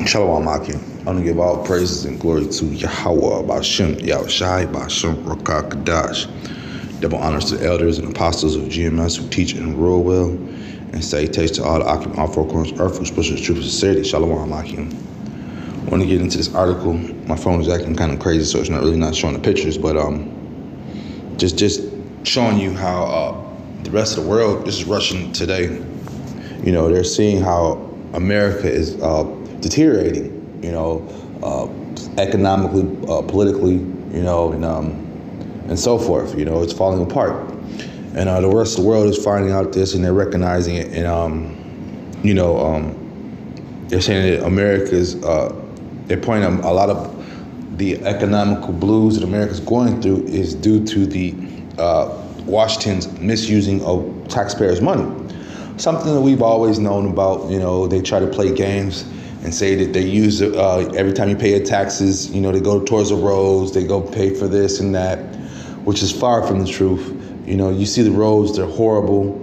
Shalom Akim. I want to give all praises and glory to Yahweh, Bashem, Yahushai, Bashem, Rakah, Kadash. Double honors to the elders and apostles of GMS who teach and rule well. And salutations to all the Akim, all four corners of earth who push the truth of sincerity. Shalom Akim. I want to get into this article. My phone is acting kind of crazy, so it's not showing the pictures, but just showing you how the rest of the world, this is Russian today, you know, they're seeing how America is deteriorating, you know, economically, politically, you know, and so forth. You know, it's falling apart. And the rest of the world is finding out this, and they're recognizing it. And, you know, they're saying that America's, they're pointing out a lot of the economical blues that America's going through is due to the Washington's misusing of taxpayers' money. Something that we've always known about. You know, they try to play games and say that they use it every time you pay your taxes, you know, they go towards the roads, they go pay for this and that, which is far from the truth. You know, you see the roads, they're horrible,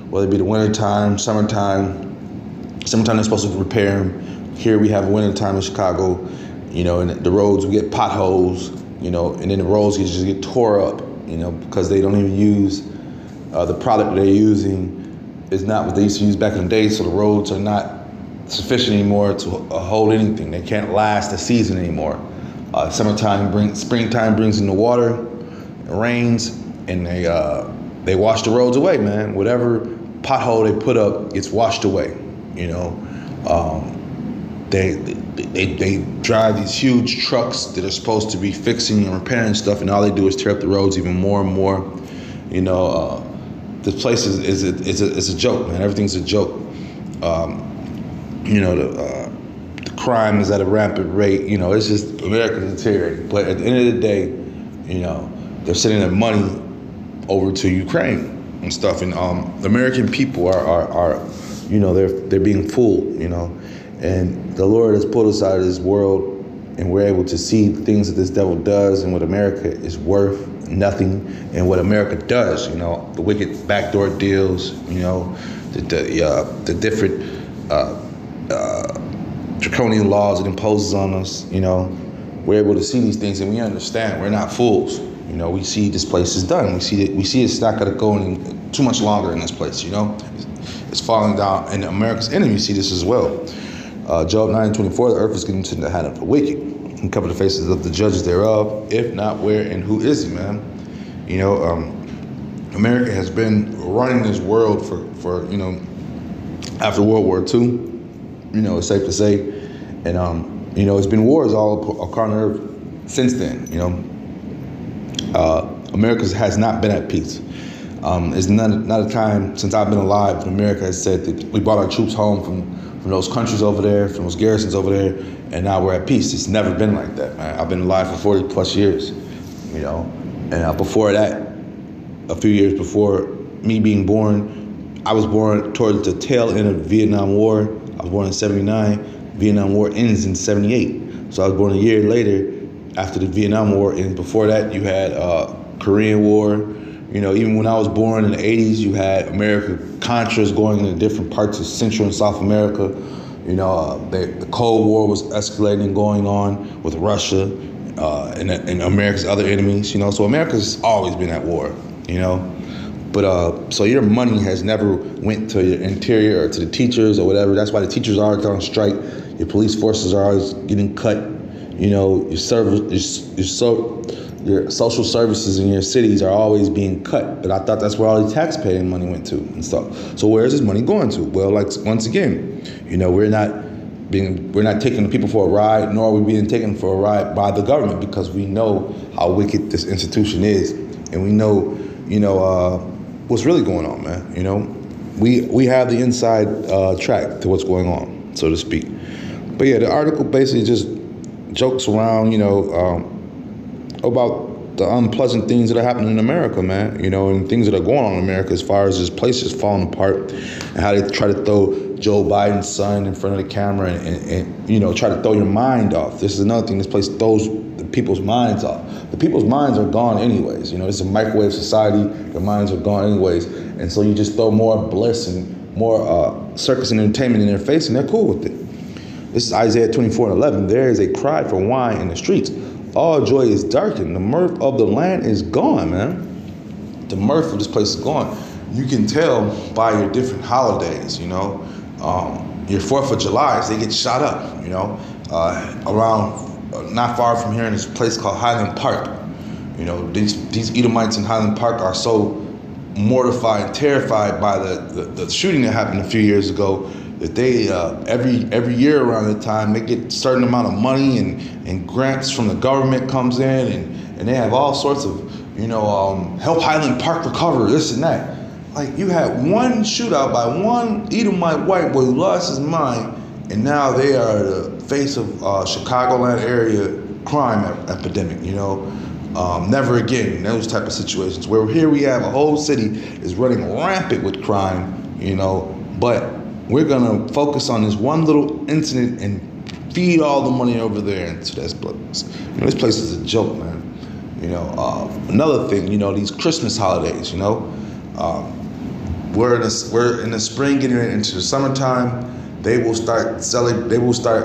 whether it be the wintertime, summertime. Summertime they're supposed to repair them. Here we have wintertime in Chicago, you know, and the roads, we get potholes, you know, and then the roads just get tore up, you know, because they don't even use, the product they're using is not what they used to use back in the day, so the roads are not sufficient anymore to hold anything. They can't last a season anymore. Springtime brings in the water, it rains, and they wash the roads away, man. Whatever pothole they put up gets washed away. You know, they drive these huge trucks that are supposed to be fixing and repairing stuff, and all they do is tear up the roads even more and more. You know, this place is a joke, man. Everything's a joke. You know, the crime is at a rampant rate. You know, it's just America's deteriorating. But at the end of the day, you know, they're sending their money over to Ukraine and stuff. And the American people are you know, they're being fooled, you know. And the Lord has pulled us out of this world, and we're able to see the things that this devil does and what America is worth nothing, and what America does, you know, the wicked backdoor deals, you know, the different draconian laws it imposes on us. You know, we're able to see these things, and we understand we're not fools. You know, we see this place is done. We see it's not going to go any too much longer in this place. You know, it's falling down, and America's enemies see this as well. Job 9:24, the earth is getting into the hand of the wicked, and cover the faces of the judges thereof. If not, where and who is he, man? You know, America has been running this world for you know, after World War II, you know, it's safe to say. And, you know, it's been wars all across the earth since then, you know. America has not been at peace. It's not a time since I've been alive when America has said that we brought our troops home from those countries over there, from those garrisons over there, and now we're at peace. It's never been like that, man. I've been alive for 40 plus years, you know. And before that, a few years before me being born, I was born towards the tail end of the Vietnam War. I was born in 79. Vietnam War ends in 78. So I was born a year later after the Vietnam War. And before that, you had Korean War. You know, even when I was born in the 80s, you had Contras going into different parts of Central and South America. You know, the Cold War was escalating, going on with Russia and America's other enemies. You know, so America's always been at war, you know. But so your money has never went to your interior or to the teachers or whatever. That's why the teachers are on strike. Your police forces are always getting cut. You know, your social services in your cities are always being cut. But I thought that's where all the taxpaying money went to and stuff. So where is this money going to? Well, like, once again, you know, we're not taking the people for a ride, nor are we being taken for a ride by the government, because we know how wicked this institution is, and we know, you know, what's really going on, man. You know, we have the inside track to what's going on, so to speak. But yeah, the article basically just jokes around, you know, about the unpleasant things that are happening in America, man, you know, and things that are going on in America as far as this place is falling apart, and how they try to throw Joe Biden's son in front of the camera and you know, try to throw your mind off. This is another thing. This place throws the people's minds off. The people's minds are gone anyways. You know, it's a microwave society. Their minds are gone anyways. And so you just throw more bliss and more circus and entertainment in their face, and they're cool with it. This is Isaiah 24:11. There is a cry for wine in the streets. All joy is darkened. The mirth of the land is gone, man. The mirth of this place is gone. You can tell by your different holidays, you know. Your 4th of July, they get shot up, you know, around not far from here in this place called Highland Park. You know, these Edomites in Highland Park are so mortified and terrified by the shooting that happened a few years ago that they every year around that time they get a certain amount of money and grants from the government comes in and they have all sorts of, you know, help Highland Park recover this and that. Like, you had one shootout by one Edomite white boy who lost his mind, and now they are the face of Chicagoland area crime epidemic, you know. Never again, those type of situations. Where here we have a whole city is running rampant with crime, you know, but we're gonna focus on this one little incident and feed all the money over there into this place. You know, this place is a joke, man. You know, another thing, you know, these Christmas holidays, you know, we're in the spring, getting into the summertime. They will start selling. They will start.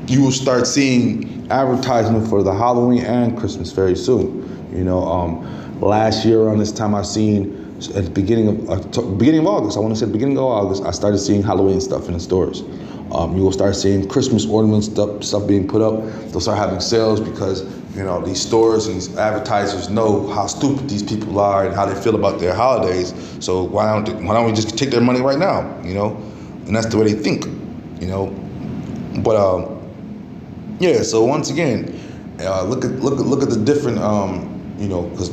You will start seeing advertisement for the Halloween and Christmas very soon. You know, last year around this time, I've seen at the beginning of August. I want to say the beginning of August, I started seeing Halloween stuff in the stores. You will start seeing Christmas ornaments, stuff being put up. They'll start having sales because, you know, these stores and these advertisers know how stupid these people are and how they feel about their holidays. So why don't we just take their money right now? You know, and that's the way they think. You know, but yeah. So once again, look at the different. You know, because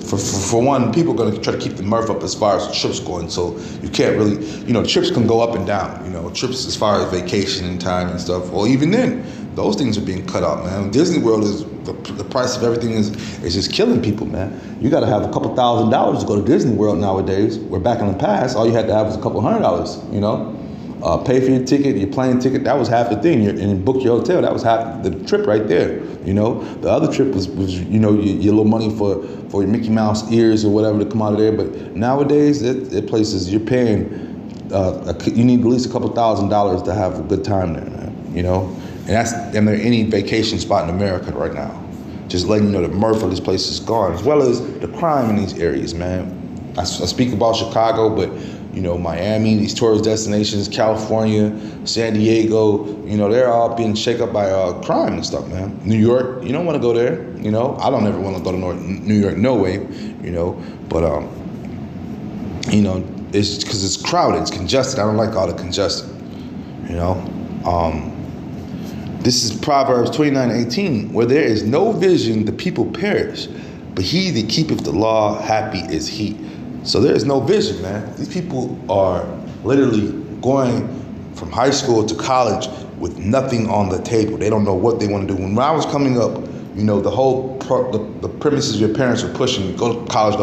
for one, people are going to try to keep the mirth up as far as trips going. So you can't really, you know, trips can go up and down. You know, trips as far as vacation time and stuff. Well, even then, those things are being cut out, man. Disney World is the price of everything is just killing people, man. You got to have a couple $1,000s to go to Disney World nowadays. Where back in the past, all you had to have was a couple $100. You know, pay for your ticket, your plane ticket. That was half the thing. And book your hotel. That was half the trip right there. You know, the other trip was you know, your little money for your Mickey Mouse ears or whatever to come out of there. But nowadays, it places you're paying. You need at least a couple $1,000s to have a good time there, man. You know, and there any vacation spot in America right now. Just letting you know the mirth of this place is gone, as well as the crime in these areas, man. I speak about Chicago, but you know, Miami, these tourist destinations, California, San Diego, you know, they're all being shaken up by crime and stuff, man. New York, you don't want to go there, you know. I don't ever want to go to New York, no way, you know. But, you know, it's because it's crowded, it's congested. I don't like all the congestion, you know. This is Proverbs 29:18, where there is no vision, the people perish, but he that keepeth the law, happy is he. So there is no vision, man. These people are literally going from high school to college with nothing on the table. They don't know what they want to do. When I was coming up, you know, the premises your parents were pushing: go to college,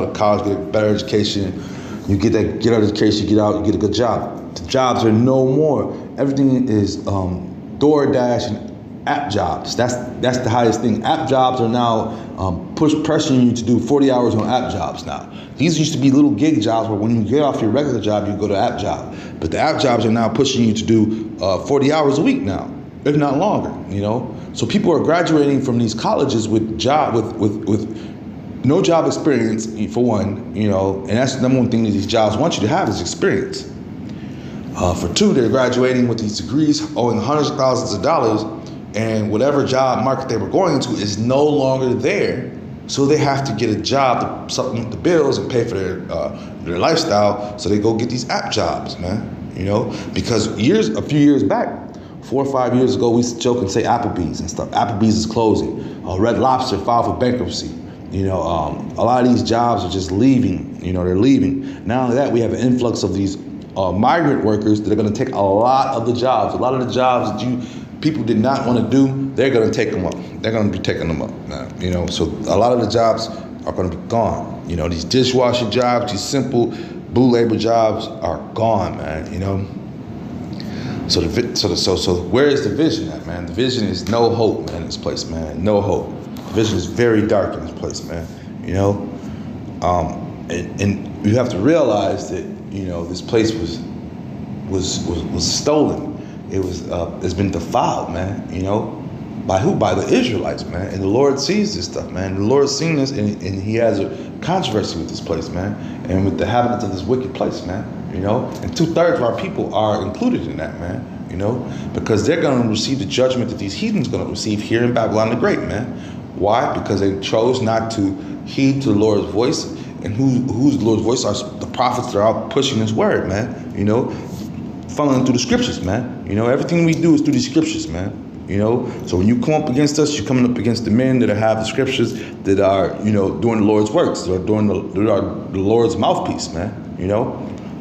get a better education. You get out of education, you get out, you get a good job. The jobs are no more. Everything is DoorDash and app jobs. That's the highest thing. App jobs are now pressuring you to do 40 hours on app jobs now. These used to be little gig jobs where when you get off your regular job, you go to app job. But the app jobs are now pushing you to do 40 hours a week now, if not longer, you know? So people are graduating from these colleges with no job experience, for one, you know, and that's the number one thing that these jobs want you to have is experience. For two, they're graduating with these degrees, owing hundreds of thousands of dollars, and whatever job market they were going into is no longer there. So they have to get a job to supplement the bills and pay for their lifestyle. So they go get these app jobs, man. You know, because a few years back, 4 or 5 years ago, we used to joke and say Applebee's and stuff. Applebee's is closing. Red Lobster filed for bankruptcy. You know, a lot of these jobs are just leaving. You know, they're leaving. Not only that, we have an influx of these migrant workers that are going to take a lot of the jobs. A lot of the jobs that people did not want to do, they're going to take them up. They're going to be taking them up now, you know. So a lot of the jobs are going to be gone. You know, these dishwasher jobs, these simple blue labor jobs are gone, man, you know. So where is the vision at, man? The vision is no hope, man, in this place, man. No hope. The vision is very dark in this place, man, you know. And you have to realize that, you know, this place was stolen. it's been defiled, man. By who? By the Israelites, man. And the Lord sees this stuff, man. The Lord's seen this, and He has a controversy with this place, man, and with the inhabitants of this wicked place, man. And 2/3 of our people are included in that, man. Because they're going to receive the judgment that these heathens going to receive here in Babylon the Great, man. Why? Because they chose not to heed to the Lord's voice, and whose Lord's voice are the prophets that are out pushing His word, man. Funneling through the scriptures, man. Everything we do is through these scriptures, man. So when you come up against us, you're coming up against the men that have the scriptures that are, doing the Lord's works, that are doing the Lord's mouthpiece, man.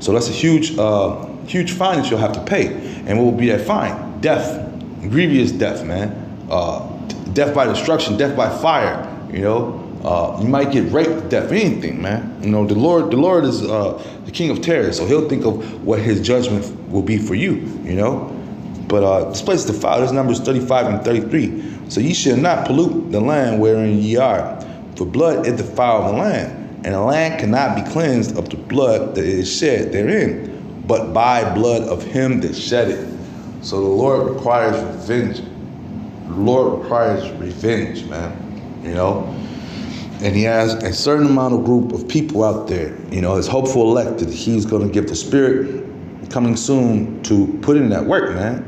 So that's a huge fine that you'll have to pay. And what will be that fine? Death, grievous death, man. Death by destruction, death by fire. You might get raped to death, anything, man. The Lord is the King of terror, so He'll think of what His judgment will be for you. But this place is defiled. This Numbers 35 and 33. So ye shall not pollute the land wherein ye are, for blood it defiled the land, and the land cannot be cleansed of the blood that is shed therein, but by blood of him that shed it. So the Lord requires revenge. The Lord requires revenge, man. And He has a certain amount of group of people out there, His hopeful elect that He's going to give the Spirit coming soon to put in that work, man.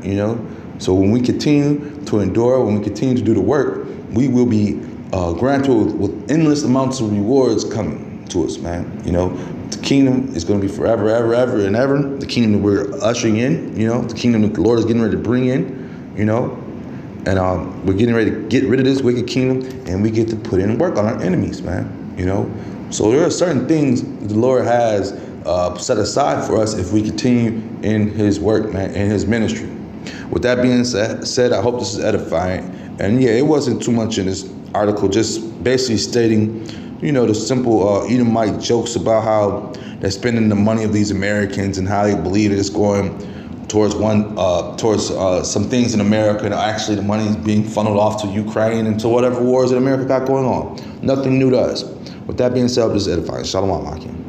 So when we continue to endure, when we continue to do the work, we will be granted with endless amounts of rewards coming to us, man. The kingdom is going to be forever, ever, ever, and ever. The kingdom that we're ushering in, the kingdom that the Lord is getting ready to bring in, and we're getting ready to get rid of this wicked kingdom, and we get to put in work on our enemies, man. So there are certain things the Lord has set aside for us if we continue in His work, man, in His ministry. With that being said, I hope this is edifying. And yeah, it wasn't too much in this article, just basically stating, the simple Edomite jokes about how they're spending the money of these Americans and how they believe it's going towards some things in America, and actually the money is being funneled off to Ukraine and to whatever wars that America got going on. Nothing new to us. With that being said, this is edifying. Shalom, Akim.